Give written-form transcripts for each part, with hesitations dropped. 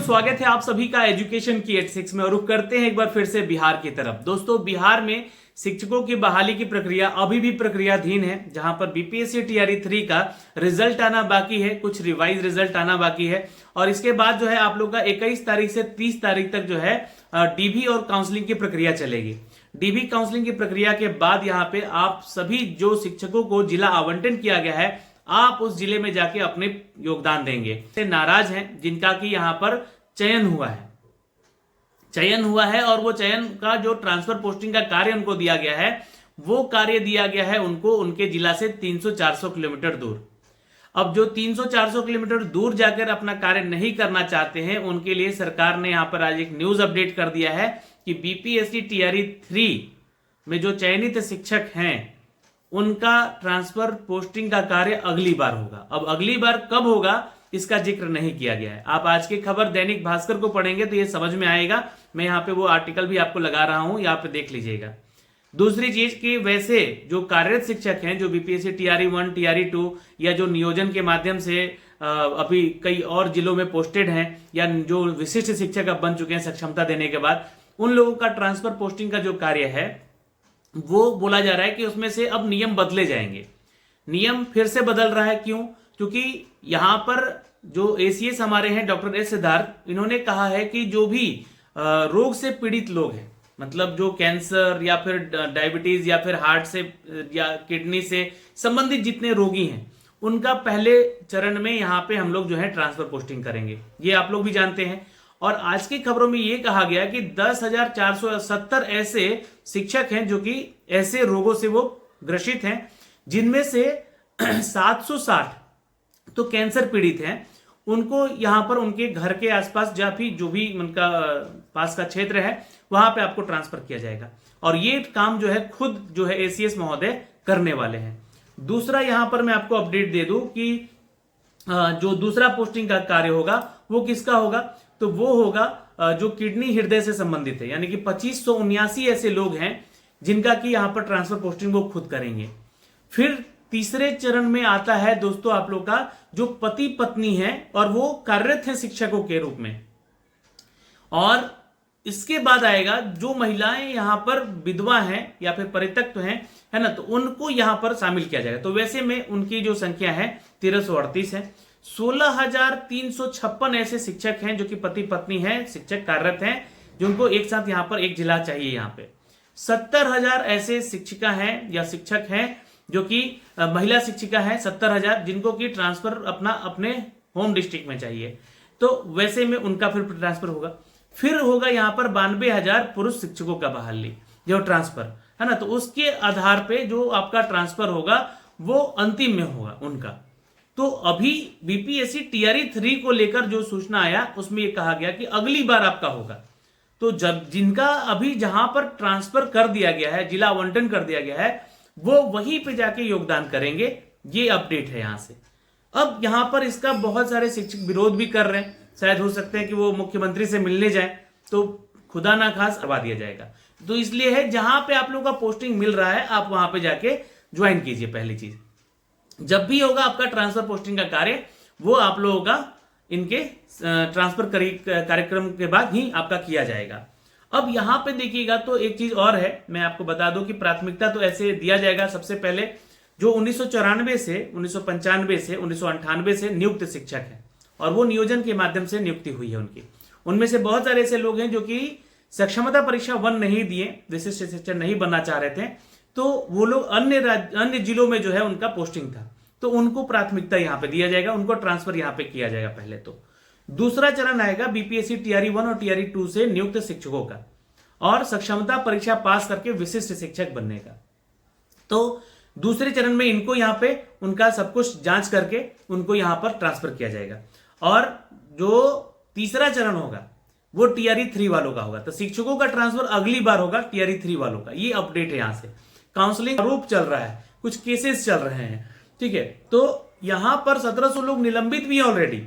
स्वागत है आप सभी का एजुकेशन की 86 में। और रुक करते हैं एक बार फिर से बिहार की तरफ। दोस्तों, बिहार में शिक्षकों की बहाली की प्रक्रिया अभी भी प्रक्रियाधीन है, जहां पर बीपीएससी टीआरई 3 का रिजल्ट आना बाकी है, कुछ रिवाइज रिजल्ट आना बाकी है। और इसके बाद जो है आप लोग का 21 तारीख से 30 तारीख तक जो है डीबी और काउंसलिंग की प्रक्रिया चलेगी। डीबी काउंसलिंग की प्रक्रिया के बाद यहाँ पे आप सभी जो शिक्षकों को जिला आवंटन किया गया है, आप उस जिले में जाके अपने योगदान देंगे। से नाराज हैं जिनका कि यहाँ पर चयन हुआ है और वो चयन का जो ट्रांसफर पोस्टिंग का कार्य उनको दिया गया है, वो कार्य दिया गया है उनको उनके जिला से 300-400 किलोमीटर दूर। अब जो 300-400 किलोमीटर दूर जाकर अपना कार्य नहीं करना चाहते हैं, उनके लिए सरकार ने यहाँ पर आज एक न्यूज अपडेट कर दिया है कि बीपीएससी टीआरई 3 में जो चयनित शिक्षक हैं, उनका ट्रांसफर पोस्टिंग का कार्य अगली बार होगा। अब अगली बार कब होगा इसका जिक्र नहीं किया गया है। आप आज की खबर दैनिक भास्कर को पढ़ेंगे तो ये समझ में आएगा। मैं यहाँ पे वो आर्टिकल भी आपको लगा रहा हूं, यहाँ पे देख लीजिएगा। दूसरी चीज कि वैसे जो कार्यरत शिक्षक हैं, जो बीपीएससी टीआरई 1 टीआरई 2 या जो नियोजन के माध्यम से अभी कई और जिलों में पोस्टेड हैं, या जो विशिष्ट शिक्षक अब बन चुके हैं सक्षमता देने के बाद, उन लोगों का ट्रांसफर पोस्टिंग का जो कार्य है वो बोला जा रहा है कि उसमें से अब नियम बदले जाएंगे। नियम फिर से बदल रहा है, क्यों? क्योंकि यहां पर जो एसीएस हमारे हैं डॉक्टर एस सिद्धार्थ, इन्होंने कहा है कि जो भी रोग से पीड़ित लोग हैं, मतलब जो कैंसर या फिर डायबिटीज या फिर हार्ट से या किडनी से संबंधित जितने रोगी हैं, उनका पहले चरण में यहाँ पे हम लोग जो है ट्रांसफर पोस्टिंग करेंगे। ये आप लोग भी जानते हैं। और आज की खबरों में यह कहा गया कि 10,470 ऐसे शिक्षक हैं जो कि ऐसे रोगों से वो ग्रसित हैं, जिनमें से 760 तो कैंसर पीड़ित हैं। उनको यहां पर उनके घर के आसपास जो भी उनका पास का क्षेत्र है, वहां पे आपको ट्रांसफर किया जाएगा। और ये काम जो है खुद जो है एसीएस महोदय करने वाले हैं। दूसरा यहां पर मैं आपको अपडेट दे दूं कि जो दूसरा पोस्टिंग का कार्य होगा वो किसका होगा, तो वो होगा जो किडनी हृदय से संबंधित है, यानी कि 2579 ऐसे लोग हैं जिनका कि यहां पर ट्रांसफर पोस्टिंग वो खुद करेंगे। फिर तीसरे चरण में आता है दोस्तों आप लोग का जो पति पत्नी है और वो कार्यरत हैं शिक्षकों के रूप में। और इसके बाद आएगा जो महिलाएं यहां पर विधवा हैं या फिर परित्यक्त हैं, है ना, तो उनको यहां पर शामिल किया जाएगा। तो वैसे में उनकी जो संख्या है 1338 है। 16,356 ऐसे शिक्षक हैं जो कि पति पत्नी हैं, शिक्षक कार्यरत हैं, जिनको एक साथ यहां पर एक जिला चाहिए। यहां पे 70,000 ऐसे शिक्षिका हैं या शिक्षक हैं जो कि महिला शिक्षिका है, 70,000, जिनको कि ट्रांसफर अपने होम डिस्ट्रिक्ट में चाहिए। तो वैसे में उनका फिर ट्रांसफर होगा। फिर होगा यहाँ पर 92,000 पुरुष शिक्षकों का बहाली जो ट्रांसफर है ना, तो उसके आधार पे जो आपका ट्रांसफर होगा वो अंतिम में होगा उनका। तो अभी बीपीएससी टीआरई 3 को लेकर जो सूचना आया उसमें ये कहा गया कि अगली बार आपका होगा। तो जब जिनका अभी जहां पर ट्रांसफर कर दिया गया है, जिला आवंटन कर दिया गया है, वो वहीं पे जाके योगदान करेंगे। ये अपडेट है यहां से। अब यहां पर इसका बहुत सारे शिक्षक विरोध भी कर रहे हैं। शायद हो सकते हैं कि वो मुख्यमंत्री से मिलने जाए तो खुदा ना खास करवा दिया जाएगा। तो इसलिए है जहां पे आप लोगों का पोस्टिंग मिल रहा है, आप वहां पे जाके ज्वाइन कीजिए। पहली चीज, जब भी होगा आपका ट्रांसफर पोस्टिंग का कार्य, वो आप लोगों का इनके ट्रांसफर कार्यक्रम के बाद ही आपका किया जाएगा। अब यहां पे देखिएगा तो एक चीज और है, मैं आपको बता दूं कि प्राथमिकता तो ऐसे दिया जाएगा। सबसे पहले जो 1994 से 1995 से 1998 से नियुक्त शिक्षक हैं और वो नियोजन के माध्यम से नियुक्ति हुई है उनकी, उनमें से बहुत सारे ऐसे लोग हैं जो कि सक्षमता परीक्षा 1 नहीं दिए, विशिष्ट शिक्षक नहीं बनना चाह रहे थे, तो वो लोग अन्य जिलों में जो है उनका पोस्टिंग था, तो उनको प्राथमिकता यहां पे दिया जाएगा, उनको ट्रांसफर यहां पे किया जाएगा पहले। तो दूसरा चरण आएगा बीपीएससी टीआरई 1 और टीआरई 2 से नियुक्त शिक्षकों का और सक्षमता परीक्षा पास करके विशिष्ट शिक्षक बनने का। तो दूसरे चरण में इनको यहां पे उनका सब कुछ जांच करके उनको यहां पर ट्रांसफर किया जाएगा। और जो तीसरा चरण होगा वो टीआरई 3 वालों का होगा। तो शिक्षकों का ट्रांसफर अगली बार होगा टीआरई 3 वालों का। ये अपडेट है यहां से। काउंसलिंग आरोप चल रहा है, कुछ केसेस चल रहे हैं, ठीक है। तो यहां पर 1700 लोग निलंबित भी है ऑलरेडी,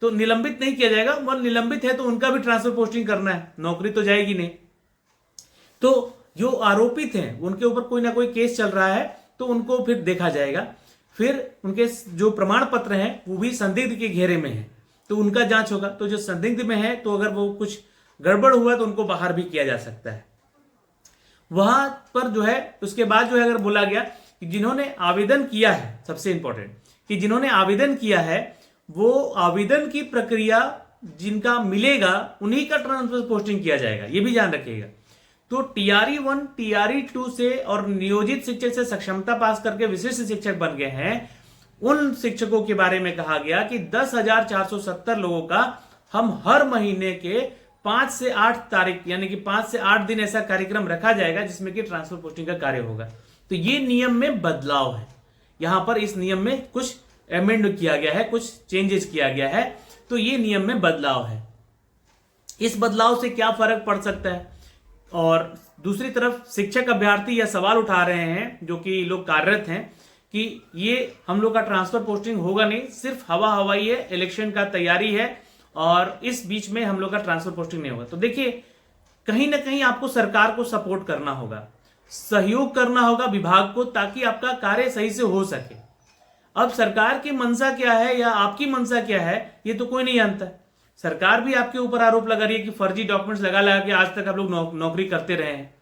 तो निलंबित नहीं किया जाएगा। वो निलंबित है तो उनका भी ट्रांसफर पोस्टिंग करना है, नौकरी तो जाएगी नहीं। तो जो आरोपित हैं उनके ऊपर कोई ना कोई केस चल रहा है तो उनको फिर देखा जाएगा। फिर उनके जो प्रमाण पत्र हैं वो भी संदिग्ध के घेरे में है, तो तो उनका जांच होगा। तो जो संदिग्ध में है तो अगर वो कुछ गड़बड़ हुआ तो उनको बाहर भी किया जा सकता है। वहां पर जो है उसके बाद जो है अगर बोला गया कि जिन्होंने आवेदन किया है, सबसे इंपॉर्टेंट कि जिन्होंने आवेदन किया है वो आवेदन की प्रक्रिया जिनका मिलेगा उन्हीं का ट्रांसफर पोस्टिंग किया जाएगा, ये भी ध्यान रखिएगा। तो TRE 1 TRE 2 से और नियोजित शिक्षक से सक्षमता पास करके विशिष्ट शिक्षक बन गए हैं, उन शिक्षकों के बारे में कहा गया कि 10,470 लोगों का हम हर महीने के 5 से 8 तारीख यानी कि 5 से 8 दिन ऐसा कार्यक्रम रखा जाएगा जिसमें कि ट्रांसफर पोस्टिंग का कार्य होगा। तो ये नियम में बदलाव है, यहां पर इस नियम में कुछ अमेंड किया गया है, कुछ चेंजेस किया गया है, तो ये नियम में बदलाव है। इस बदलाव से क्या फर्क पड़ सकता है? और दूसरी तरफ शिक्षक अभ्यर्थी यह सवाल उठा रहे हैं जो कि लोग कार्यरत हैं कि ये हम लोग का ट्रांसफर पोस्टिंग होगा नहीं, सिर्फ हवाई है, इलेक्शन का तैयारी है और इस बीच में हम लोग का ट्रांसफर पोस्टिंग नहीं होगा। तो देखिए कहीं ना कहीं आपको सरकार को सपोर्ट करना होगा, सहयोग करना होगा विभाग को, ताकि आपका कार्य सही से हो सके। अब सरकार की मंशा क्या है या आपकी मंशा क्या है ये तो कोई नहीं जानता। सरकार भी आपके ऊपर आरोप लगा रही है कि फर्जी डॉक्यूमेंट्स लगा के आज तक आप लोग नौकरी करते रहे हैं।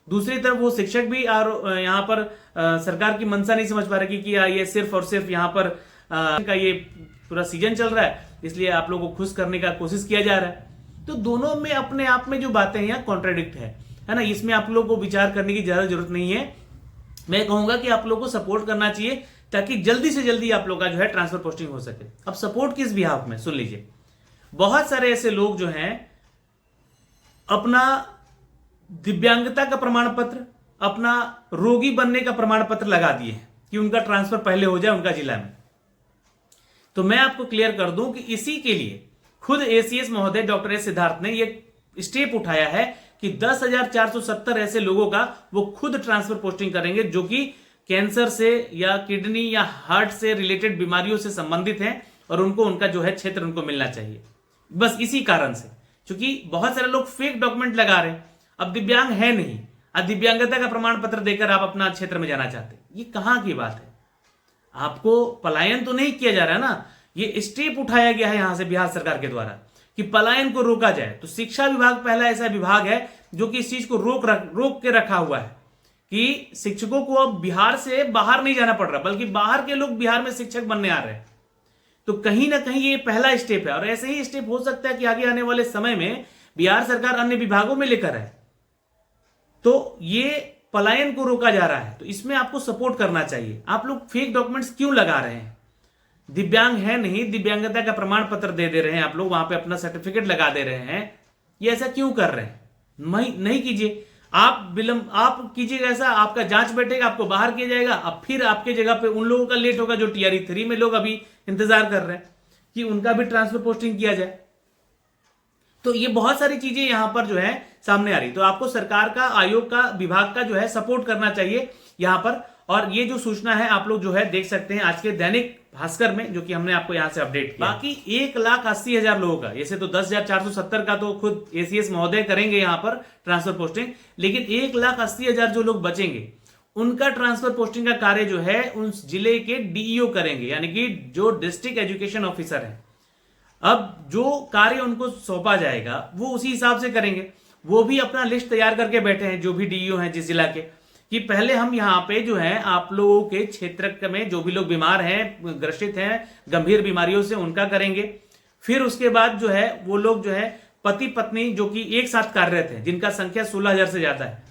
दूसरी तरफ वो शिक्षक भी यहाँ पर सरकार की मंशा नहीं समझ पा रहे कि ये सिर्फ और सिर्फ यहाँ पर का ये पूरा सीजन चल रहा है इसलिए आप लोगों को खुश करने का कोशिश किया जा रहा है। तो दोनों में अपने आप में जो बातें हैं यहाँ कॉन्ट्राडिक्ट है ना, इसमें आप लोगों को विचार करने की ज्यादा जरूरत नहीं है। मैं कहूंगा कि आप लोगों को सपोर्ट करना चाहिए ताकि जल्दी से जल्दी आप लोग का जो है ट्रांसफर पोस्टिंग हो सके। अब सपोर्ट किस बिहाफ में, सुन लीजिए। बहुत सारे ऐसे लोग जो हैं अपना दिव्यांगता का प्रमाण पत्र, अपना रोगी बनने का प्रमाण पत्र लगा दिए हैं कि उनका ट्रांसफर पहले हो जाए उनका जिला में। तो मैं आपको क्लियर कर दूं कि इसी के लिए खुद ACS महोदय डॉक्टर एस सिद्धार्थ ने ये स्टेप उठाया है कि 10,470 ऐसे लोगों का वो खुद ट्रांसफर पोस्टिंग करेंगे जो कि कैंसर से या किडनी या हार्ट से रिलेटेड बीमारियों से संबंधित हैं और उनको उनका जो है क्षेत्र उनको मिलना चाहिए। बस इसी कारण से, क्योंकि बहुत सारे लोग फेक डॉक्यूमेंट लगा रहे हैं। अब दिव्यांग है नहीं, अब दिव्यांगता का प्रमाण पत्र देकर आप अपना क्षेत्र में जाना चाहते, ये कहां की बात है? आपको पलायन तो नहीं किया जा रहा है ना, ये स्टेप उठाया गया है यहां से बिहार सरकार के द्वारा कि पलायन को रोका जाए। तो शिक्षा विभाग पहला ऐसा विभाग है जो कि इस चीज को रोक के रखा हुआ है कि शिक्षकों को अब बिहार से बाहर नहीं जाना पड़ रहा, बल्कि बाहर के लोग बिहार में शिक्षक बनने आ रहे हैं। तो कहीं ना कहीं ये पहला स्टेप है और ऐसे ही स्टेप हो सकता है कि आगे आने वाले समय में बिहार सरकार अन्य विभागों में लेकर आए। तो ये पलायन को रोका जा रहा है, तो इसमें आपको सपोर्ट करना चाहिए। आप लोग फेक डॉक्यूमेंट्स क्यों लगा रहे हैं? दिव्यांग है नहीं, दिव्यांगता का प्रमाण पत्र दे रहे हैं आप लोग, वहां पे अपना सर्टिफिकेट लगा दे रहे हैं, ये ऐसा क्यों कर रहे हैं? नहीं कीजिए। आप कीजिएगा ऐसा, आपका जांच बैठेगा, आपको बाहर किया जाएगा, अब फिर आपके जगह पे उन लोगों का लेट होगा जो TRE 3 में लोग अभी इंतजार कर रहे हैं कि उनका भी ट्रांसफर पोस्टिंग किया जाए। तो ये बहुत सारी चीजें यहां पर जो है सामने आ रही। तो आपको सरकार का, आयोग का, विभाग का जो है सपोर्ट करना चाहिए यहां पर। और ये जो सूचना है आप लोग जो है देख सकते हैं आज के दैनिक भास्कर में, जो कि हमने आपको यहां से अपडेट किया। बाकी 1,80,000 लोगों का, ऐसे तो 10,470 का तो खुद ACS महोदय करेंगे यहां पर ट्रांसफर पोस्टिंग, लेकिन 1,80,000 जो लोग बचेंगे उनका ट्रांसफर पोस्टिंग का कार्य जो है उस जिले के DEO करेंगे, यानी कि जो डिस्ट्रिक्ट एजुकेशन ऑफिसर है। अब जो कार्य उनको सौंपा जाएगा वो उसी हिसाब से करेंगे। वो भी अपना लिस्ट तैयार करके बैठे हैं जो भी DEO हैं जिस जिला के, कि पहले हम यहाँ पे जो है आप लोगों के क्षेत्र में जो भी लोग बीमार हैं, ग्रसित हैं गंभीर बीमारियों से, उनका करेंगे। फिर उसके बाद जो है वो लोग जो है पति पत्नी जो कि एक साथ कार्यरत हैं, जिनका संख्या 16,000 से ज्यादा है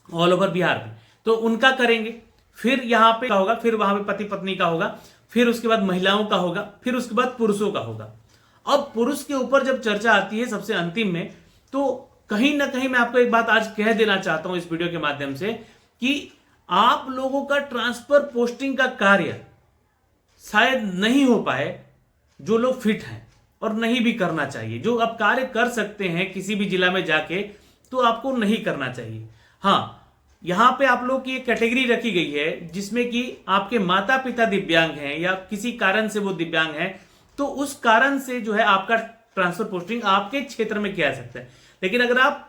ऑल ओवर बिहार में, तो उनका करेंगे। फिर यहाँ पे होगा, फिर वहां पे पति पत्नी का होगा, फिर उसके बाद महिलाओं का होगा, फिर उसके बाद पुरुषों का होगा। अब पुरुष के ऊपर जब चर्चा आती है सबसे अंतिम में, तो कहीं ना कहीं मैं आपको एक बात आज कह देना चाहता हूं इस वीडियो के माध्यम से कि आप लोगों का ट्रांसफर पोस्टिंग का कार्य शायद नहीं हो पाए जो लोग फिट हैं, और नहीं भी करना चाहिए। जो आप कार्य कर सकते हैं किसी भी जिला में जाके, तो आपको नहीं करना चाहिए। हाँ, यहां पे आप लोग की एक कैटेगरी रखी गई है जिसमें कि आपके माता पिता दिव्यांग हैं या किसी कारण से वो दिव्यांग हैं, तो उस कारण से जो है आपका ट्रांसफर पोस्टिंग आपके क्षेत्र में किया जा सकता है। लेकिन अगर आप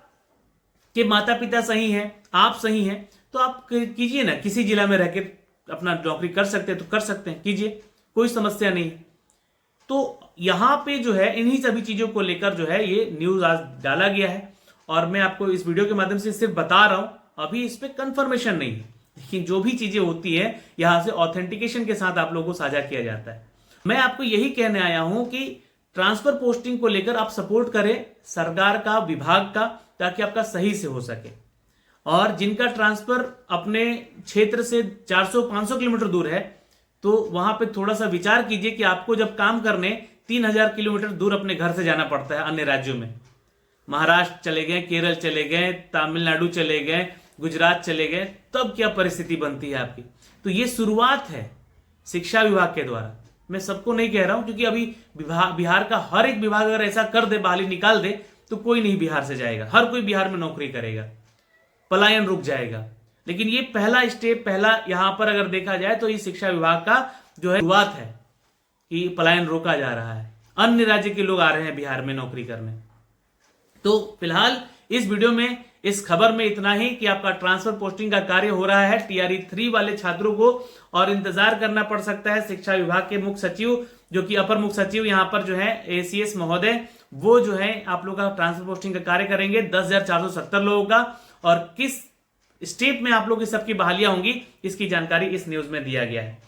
के माता पिता सही हैं, आप सही हैं, तो आप कीजिए ना, किसी जिला में रहकर अपना नौकरी कर सकते हैं तो कर सकते हैं, कीजिए, कोई समस्या नहीं है। तो यहाँ पे जो है इन्हीं सभी चीजों को लेकर जो है ये न्यूज आज डाला गया है, और मैं आपको इस वीडियो के माध्यम से सिर्फ बता रहा हूं, अभी इस पे कंफर्मेशन नहीं है, लेकिन जो भी चीजें होती है यहां से ऑथेंटिकेशन के साथ आप लोगों को साझा किया जाता है। मैं आपको यही कहने आया हूं कि ट्रांसफर पोस्टिंग को लेकर आप सपोर्ट करें सरकार का, विभाग का, ताकि आपका सही से हो सके। और जिनका ट्रांसफर अपने क्षेत्र से 400-500 किलोमीटर दूर है, तो वहां पे थोड़ा सा विचार कीजिए कि आपको जब काम करने 3000 किलोमीटर दूर अपने घर से जाना पड़ता है अन्य राज्यों में, महाराष्ट्र चले गए, केरल चले गए, तमिलनाडु चले गए, गुजरात चले गए, तब क्या परिस्थिति बनती है आपकी। तो ये शुरुआत है शिक्षा विभाग के द्वारा, मैं सबको नहीं कह रहा हूं, क्योंकि अभी बिहार का हर एक विभाग अगर ऐसा कर दे, बहाली निकाल दे, तो कोई नहीं बिहार से जाएगा, हर कोई बिहार में नौकरी करेगा, पलायन रुक जाएगा। लेकिन ये पहला स्टेप, पहला यहां पर अगर देखा जाए तो ये शिक्षा विभाग का जो है शुरुआत है कि पलायन रोका जा रहा है, अन्य राज्य के लोग आ रहे हैं बिहार में नौकरी करने। तो फिलहाल इस वीडियो में, इस खबर में इतना ही कि आपका ट्रांसफर पोस्टिंग का कार्य हो रहा है TRE 3 वाले छात्रों को, और इंतजार करना पड़ सकता है शिक्षा विभाग के मुख्य सचिव, जो कि अपर मुख्य सचिव यहाँ पर जो है ACS महोदय, वो जो है आप लोग का ट्रांसफर पोस्टिंग का कार्य करेंगे 10,470 लोगों का। और किस स्टेप में आप लोग की सबकी बहालियां होंगी, इसकी जानकारी इस न्यूज में दिया गया है।